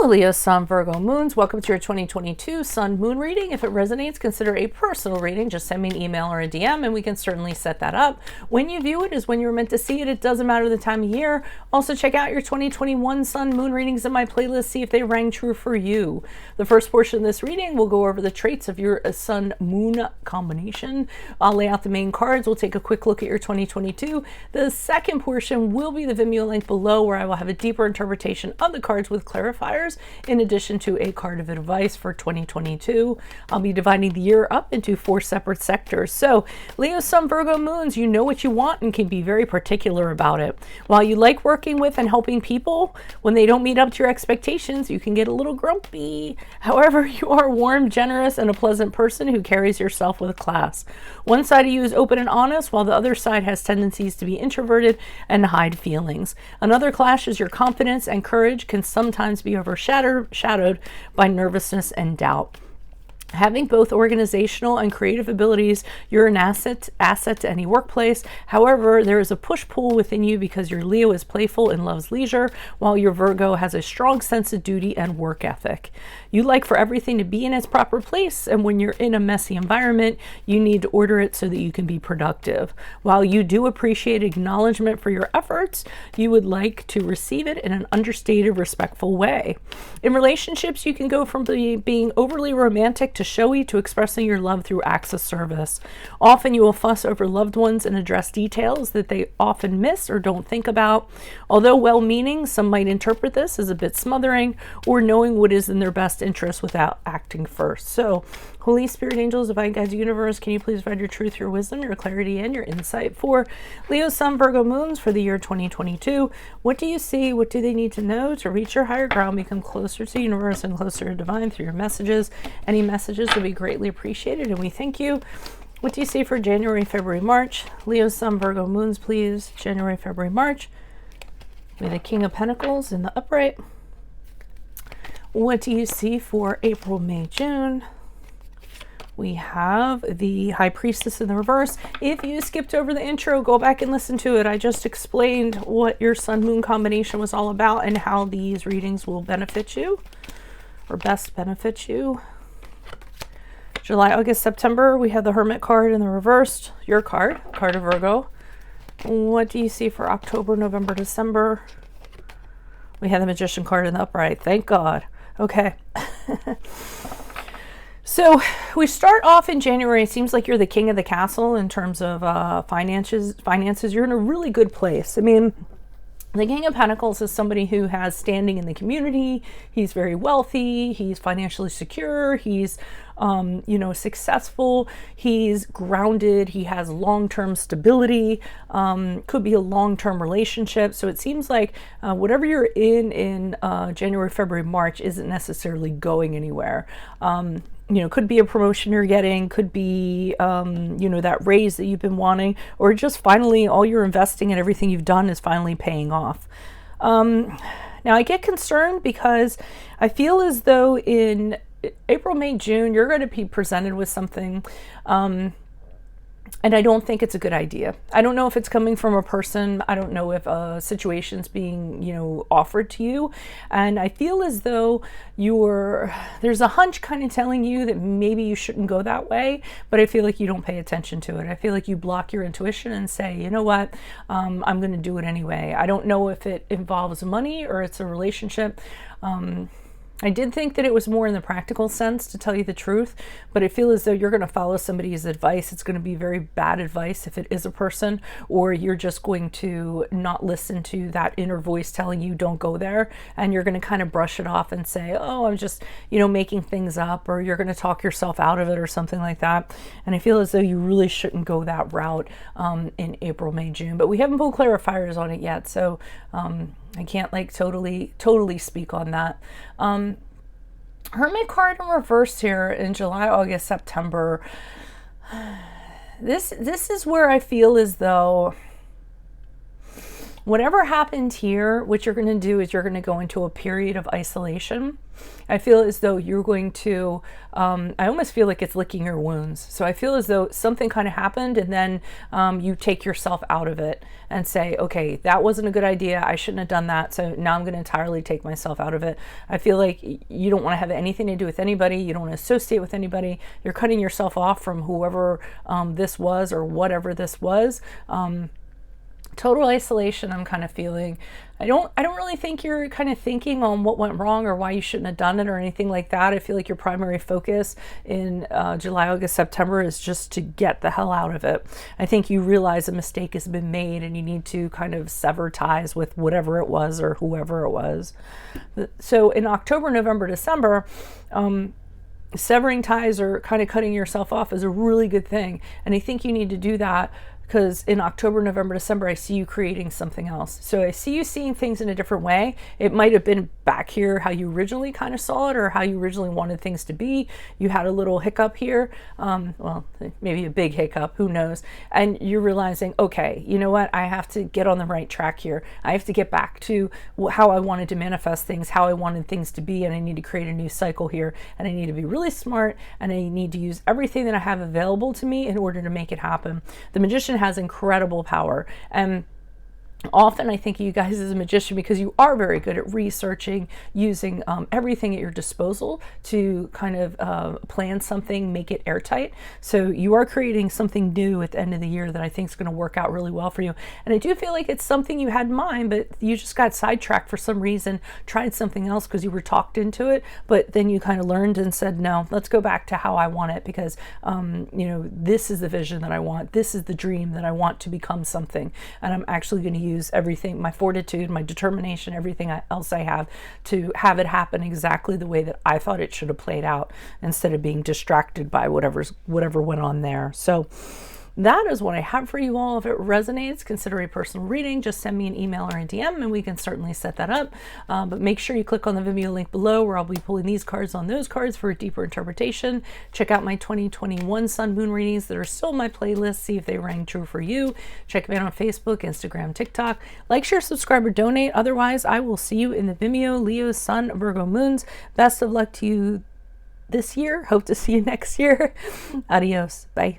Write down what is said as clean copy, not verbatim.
Hello, Leo, Sun, Virgo, Moons. Welcome to your 2022 Sun Moon reading. If it resonates, consider a personal reading. Just send me an email or a DM and we can certainly set that up. When you view it is when you're meant to see it. It doesn't matter the time of year. Also, check out your 2021 Sun Moon readings in my playlist. See if they rang true for you. The first portion of this reading will go over the traits of your Sun Moon combination. I'll lay out the main cards. We'll take a quick look at your 2022. The second portion will be the Vimeo link below, where I will have a deeper interpretation of the cards with clarifiers, in addition to a card of advice for 2022. I'll be dividing the year up into 4 separate sectors. So Leo, Sun, Virgo, Moons, you know what you want and can be very particular about it. While you like working with and helping people, when they don't meet up to your expectations, you can get a little grumpy. However, you are warm, generous, and a pleasant person who carries yourself with class. One side of you is open and honest, while the other side has tendencies to be introverted and hide feelings. Another clash is your confidence and courage can sometimes be overshadowed by nervousness and doubt. Having both organizational and creative abilities, you're an asset to any workplace. However, there is a push-pull within you because your Leo is playful and loves leisure, while your Virgo has a strong sense of duty and work ethic. You like for everything to be in its proper place, and when you're in a messy environment, you need to order it so that you can be productive. While you do appreciate acknowledgement for your efforts, you would like to receive it in an understated, respectful way. In relationships, you can go from being overly romantic to showy to expressing your love through acts of service. Often you will fuss over loved ones and address details that they often miss or don't think about. Although well-meaning, some might interpret this as a bit smothering or knowing what is in their best interest without acting first. So, Holy Spirit, angels, divine guides, universe, can you please provide your truth, your wisdom, your clarity, and your insight for Leo, Sun, Virgo, Moons for the year 2022? What do you see? What do they need to know to reach your higher ground, become closer to the universe and closer to divine through your messages? Any messages will be greatly appreciated, and we thank you. What do you see for January, February, March? Leo, Sun, Virgo, Moons, please. January, February, March. With the King of Pentacles in the upright. What do you see for April, May, June? We have the High Priestess in the reverse. If you skipped over the intro, go back and listen to it. I just explained what your Sun Moon combination was all about and how these readings will benefit you, or best benefit you. July, August, September, we have the Hermit card in the reversed. Your card of Virgo. What do you see for October, November, December? We have the Magician card in the upright. Thank God. Okay. So we start off in January. It seems like you're the king of the castle in terms of finances. You're in a really good place. I mean, the King of Pentacles is somebody who has standing in the community. He's very wealthy. He's financially secure. He's, successful. He's grounded. He has long-term stability. Could be a long-term relationship. So it seems like whatever you're in January, February, March isn't necessarily going anywhere. Could be a promotion you're getting, could be, that raise that you've been wanting, or just finally all your investing and everything you've done is finally paying off. Now I get concerned because I feel as though in April, May, June, you're going to be presented with something, and I don't think it's a good idea. I don't know if it's coming from a person. I don't know if a situation's being, offered to you. And I feel as though there's a hunch kind of telling you that maybe you shouldn't go that way, but I feel like you don't pay attention to it. I feel like you block your intuition and say, you know what, I'm going to do it anyway. I don't know if it involves money or it's a relationship. I did think that it was more in the practical sense, to tell you the truth, but I feel as though you're going to follow somebody's advice. It's going to be very bad advice if it is a person, or you're just going to not listen to that inner voice telling you don't go there, and you're going to kind of brush it off and say, oh, I'm just, making things up, or you're going to talk yourself out of it or something like that. And I feel as though you really shouldn't go that route in April, May, June, but we haven't pulled clarifiers on it yet, so I can't totally speak on that. Hermit card in reverse here in July, August, September. This is where I feel as though whatever happened here, what you're going to do is you're going to go into a period of isolation. I feel as though you're going to, I almost feel like it's licking your wounds. So I feel as though something kind of happened, and then you take yourself out of it and say, okay, that wasn't a good idea. I shouldn't have done that. So now I'm going to entirely take myself out of it. I feel like you don't want to have anything to do with anybody. You don't want to associate with anybody. You're cutting yourself off from whoever this was or whatever this was. Total isolation, I'm kind of feeling. I don't really think you're kind of thinking on what went wrong or why you shouldn't have done it or anything like that. I feel like your primary focus in July, August, September is just to get the hell out of it. I think you realize a mistake has been made and you need to kind of sever ties with whatever it was or whoever it was. So in October, November, December, severing ties or kind of cutting yourself off is a really good thing. And I think you need to do that because in October, November, December, I see you creating something else. So I see you seeing things in a different way. It might have been back here how you originally kind of saw it or how you originally wanted things to be. You had a little hiccup here, well, maybe a big hiccup, who knows? And you're realizing, okay, you know what? I have to get on the right track here. I have to get back to how I wanted to manifest things, how I wanted things to be, and I need to create a new cycle here. And I need to be really smart, and I need to use everything that I have available to me in order to make it happen. The magician has incredible power, and often I think of you guys as a magician because you are very good at researching, using everything at your disposal to kind of plan something, make it airtight. So you are creating something new at the end of the year that I think is going to work out really well for you. And I do feel like it's something you had in mind, but you just got sidetracked for some reason, tried something else because you were talked into it, but then you kind of learned and said, no, let's go back to how I want it because, this is the vision that I want. This is the dream that I want to become something. And I'm actually going to use everything, my fortitude, my determination, everything else I have to have it happen exactly the way that I thought it should have played out instead of being distracted by whatever went on there. So that is what I have for you all. If it resonates, consider a personal reading. Just send me an email or a DM and we can certainly set that up. But make sure you click on the Vimeo link below where I'll be pulling these cards on those cards for a deeper interpretation. Check out my 2021 Sun Moon readings that are still in my playlist. See if they rang true for you. Check me out on Facebook, Instagram, TikTok. Like, share, subscribe, or donate. Otherwise, I will see you in the Vimeo Leo, Sun, Virgo Moons. Best of luck to you this year. Hope to see you next year. Adios. Bye.